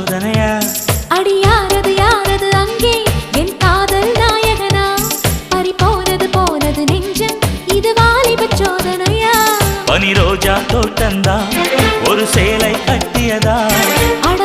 சோதனையா? அடி யாரது யாரது அங்கே என் காதல் நாயகனா? பறி போனது போனது நெஞ்சம் இது வாலிப சோதனையா? பனி ரோஜா தோட்டந்தா ஒரு சேலை கட்டியதா? அட